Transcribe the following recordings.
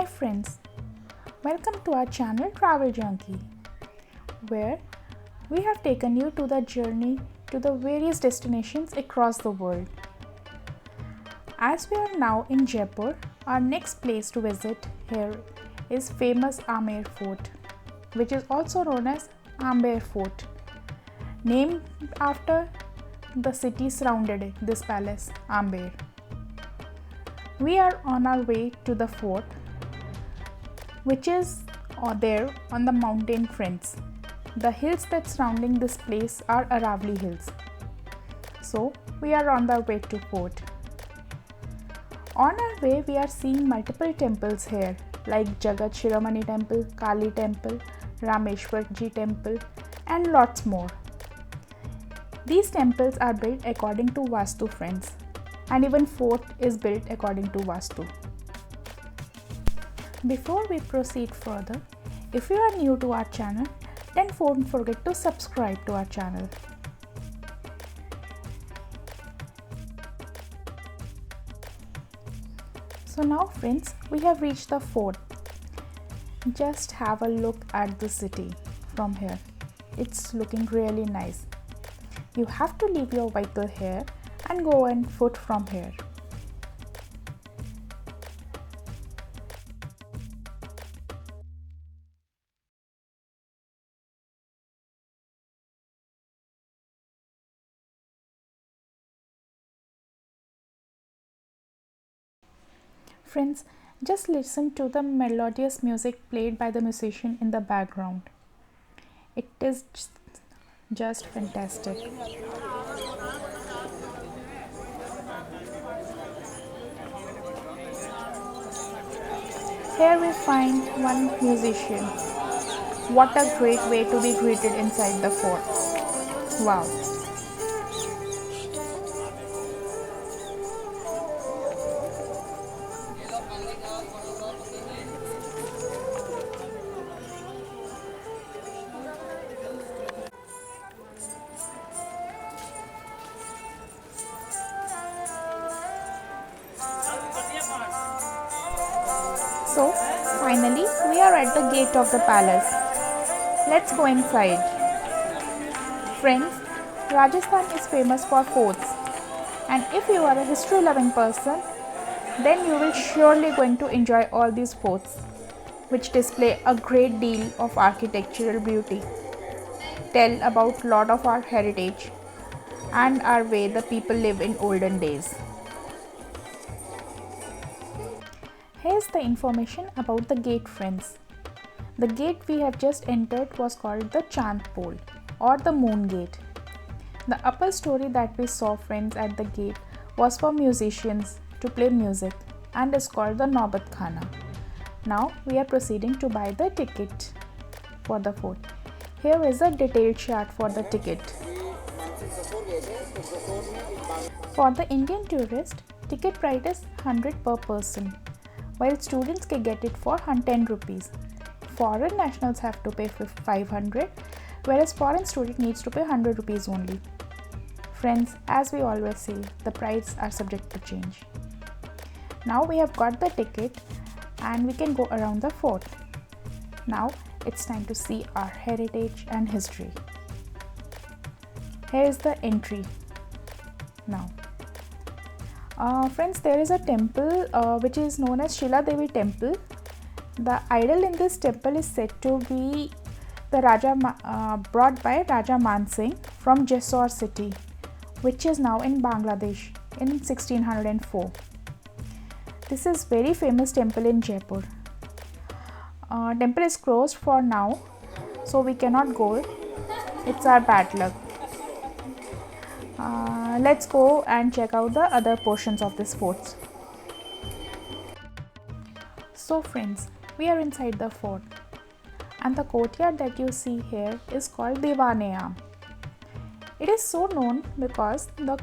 friends, welcome to our channel Travel Junkie, where we have taken you to the journey to the various destinations across the world. As we are now in Jaipur, our next place to visit here is famous Amer Fort, which is also known as Amber Fort, named after the city surrounded this palace, Amber. We are on our way to the fort, which is there on the mountain fronts. The hills that surrounding this place are Aravalli Hills. So we are on the way to fort. On our way we are seeing multiple temples here like Jagat Shiromani Temple, Kali Temple, Rameshwar Ji Temple and lots more. These temples are built according to Vastu, friends, and even fort is built according to Vastu. Before we proceed further, if you are new to our channel, then don't forget to subscribe to our channel. So now friends, we have reached the fort. Just have a look at the city from here. It's looking really nice. You have to leave your vehicle here and go on foot from here. Friends, just listen to the melodious music played by the musician in the background. It is just fantastic. Here we find one musician. What a great way to be greeted inside the fort. Wow. So, finally, we are at the gate of the palace. Let's go inside. Friends, Rajasthan is famous for forts, and if you are a history-loving person, then you will surely going to enjoy all these forts, which display a great deal of architectural beauty, tell about lot of our heritage, and our way the people live in olden days. Here's the information about the gate, friends. The gate we have just entered was called the Chand Pole or the Moon Gate. The upper story that we saw, friends, at the gate was for musicians to play music and is called the Naubat Khana. Now we are proceeding to buy the ticket for the fort. Here is a detailed chart for the ticket. For the Indian tourist, ticket price is 100 per person, while students can get it for 10 rupees. Foreign nationals have to pay 500, whereas foreign student needs to pay 100 rupees only. Friends, as we always say, the prices are subject to change. Now we have got the ticket and we can go around the fort. Now it's time to see our heritage and history. Here is the entry. Now, friends, there is a temple which is known as Shila Devi Temple. The idol in this temple is said to be the brought by Raja Man Singh from Jessore city, which is now in Bangladesh in 1604. This is very famous temple in Jaipur. Temple is closed for now, so we cannot go. It's our bad luck. Let's go and check out the other portions of this fort. So friends, we are inside the fort, and the courtyard that you see here is called Diwan-e-Aam. It is so known because the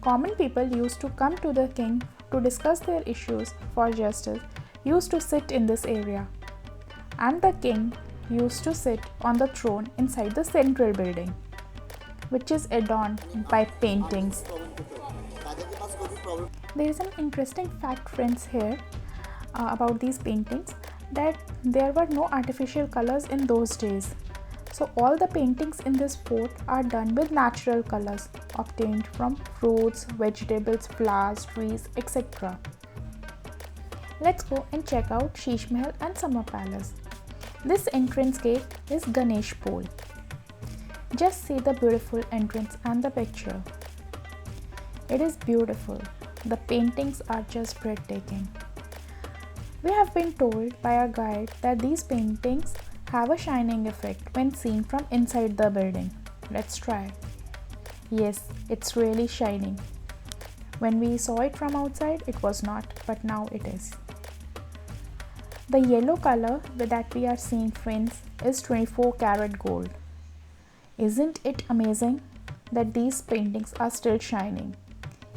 common people used to come to the king to discuss their issues for justice, used to sit in this area, and the king used to sit on the throne inside the central building, which is adorned by paintings. There is an interesting fact, friends, here about these paintings. that there were no artificial colors in those days. So all the paintings in this fort are done with natural colors obtained from fruits, vegetables, flowers, trees, etc. Let's go and check out Sheesh Mahal and Summer Palace. This entrance gate is Ganesh Pole. Just see the beautiful entrance and the picture. It is beautiful. The paintings are just breathtaking. We have been told by our guide that these paintings have a shining effect when seen from inside the building. Let's try. Yes, it's really shining. When we saw it from outside, it was not, but now it is. The yellow color that we are seeing, friends, is 24 karat gold. Isn't it amazing that these paintings are still shining,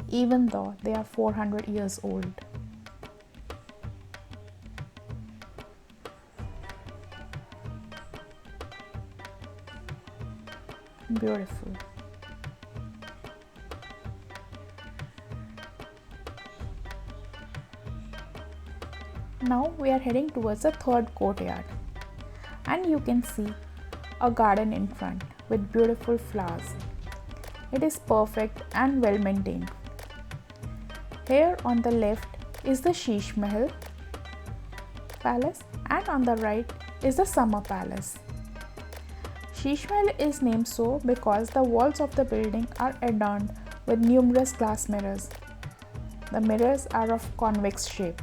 even though they are 400 years old? Beautiful. Now we are heading towards the third courtyard, and you can see a garden in front with beautiful flowers. It is perfect and well maintained. Here on the left is the Sheesh Mahal Palace, and on the right is the Summer Palace. Sheesh Mahal is named so because the walls of the building are adorned with numerous glass mirrors. The mirrors are of convex shape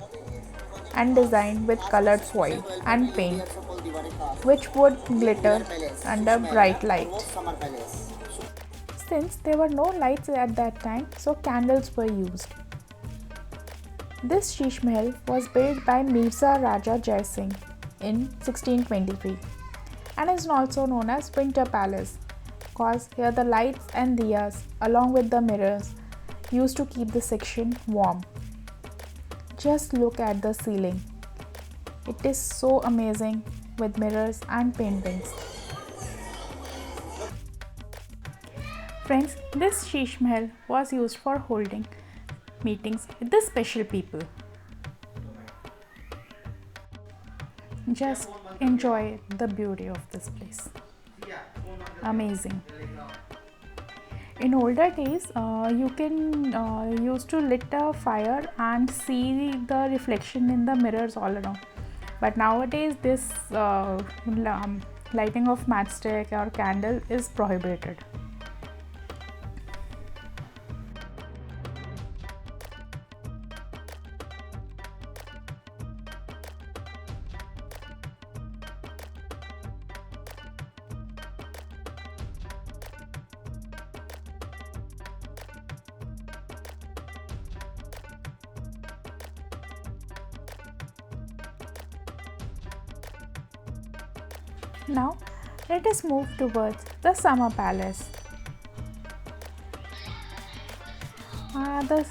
and designed with colored foil and paint, which would glitter under bright light. Since there were no lights at that time, so candles were used. This Sheesh Mahal was built by Mirza Raja Jai Singh in 1623 and is also known as Winter Palace because here the lights and diyas along with the mirrors used to keep the section warm. Just look at the ceiling. It is so amazing with mirrors and paintings. Friends, this Sheesh Mahal was used for holding meetings with the special people. Just enjoy the beauty of this place. Amazing. In older days, you can used to lit a fire and see the reflection in the mirrors all around. But nowadays, this lighting of matchstick or candle is prohibited. Now, let us move towards the Summer Palace. The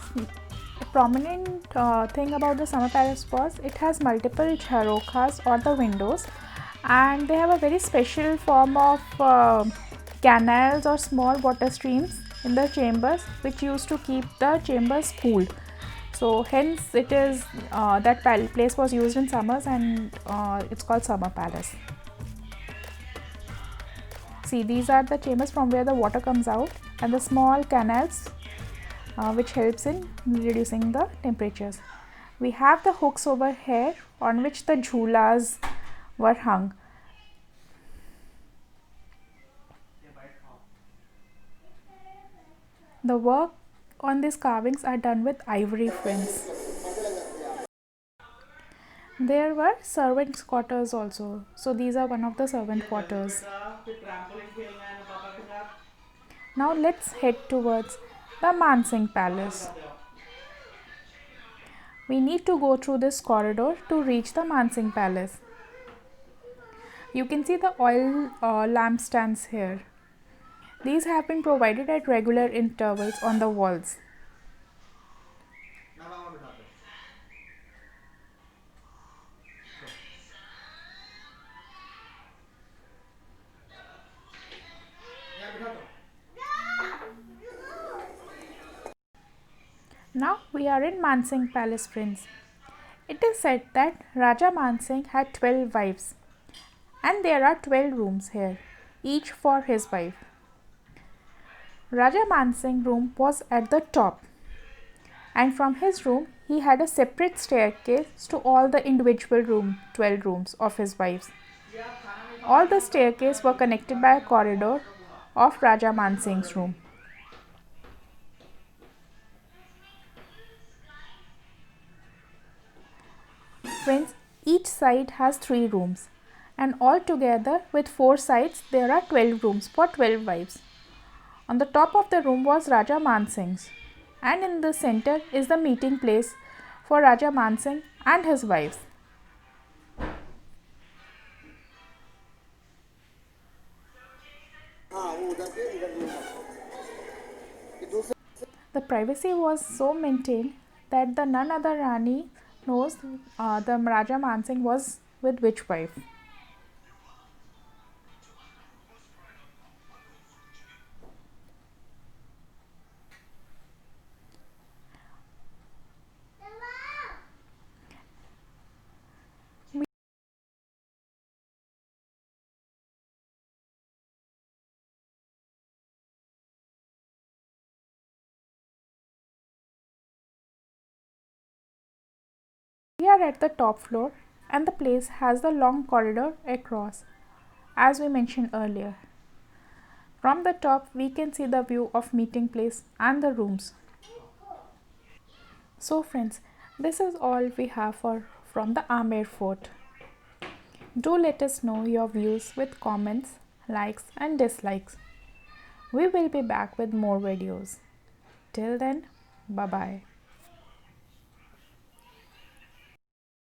prominent thing about the Summer Palace was it has multiple jharokhas or the windows, and they have a very special form of canals or small water streams in the chambers which used to keep the chambers cool. So hence it is that place was used in summers, and it's called Summer Palace. See, these are the chambers from where the water comes out and the small canals which helps in reducing the temperatures. We have the hooks over here on which the jhulas were hung. The work on these carvings are done with ivory, friends. There were servants' quarters also. So these are one of the servant quarters. Now let's head towards the Mansingh Palace. We need to go through this corridor to reach the Mansingh Palace. You can see the oil lampstands here. These have been provided at regular intervals on the walls. Now we are in Mansingh Palace, friends. It It is said that Raja Mansingh had 12 wives, and there are 12 rooms here, each for his wife. Raja Mansingh room was at the top, and from his room he had a separate staircase to all the individual 12 rooms of his wives. All the staircases were connected by a corridor of Raja Mansingh's room. Friends, each side has 3 rooms, and altogether with 4 sides there are 12 rooms for 12 wives. On the top of the room was Raja Mansingh's, and in the center is the meeting place for Raja Mansingh and his wives. The privacy was so maintained that the none other Rani knows the Raja Mansingh was with which wife. We are at the top floor and the place has the long corridor across, as we mentioned earlier. From the top we can see the view of meeting place and the rooms. So friends, this is all we have from the Amer Fort. Do let us know your views with comments, likes and dislikes. We will be back with more videos. Till then, bye bye.